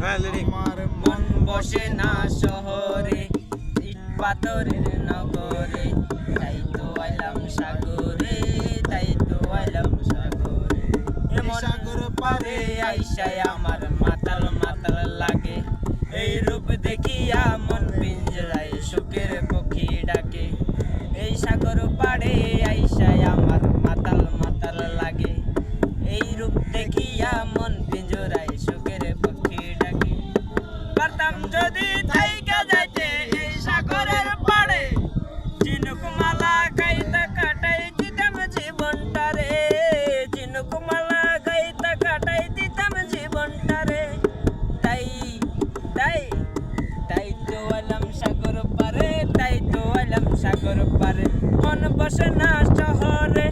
আমার মন বসে না শহরে, ইট পাথরের নগরে, তাই তো আইলাম সাগরে, তাই তো আইলাম সাগরে। এমন সাগর পারে আইসায় আমার মাতাল মাতাল লাগে, এই রূপ দেখিয়া মন পিঞ্জরায় সুখের পক্ষী ডাকে। এই সাগর পাড়ে আইসায় আমার মাতাল মাতাল লাগে, এই রূপ দেখিয়া মন পিঞ্জরায় সুখের পক্ষী ডাকে। পারতাম যদি থাইকা যাইতে এই সাগরের পাড়ে, ঝিনুক মালা গাইতা কাটাই দিতাম জীবনটারে, ঝিনুক মালা গাইতা কাটাই দিতাম জীবনটারে। তাই তাই তাই তো আইলাম সাগর পারে, তাই তো আইলাম সাগর পারে। মন বসে না শহরে,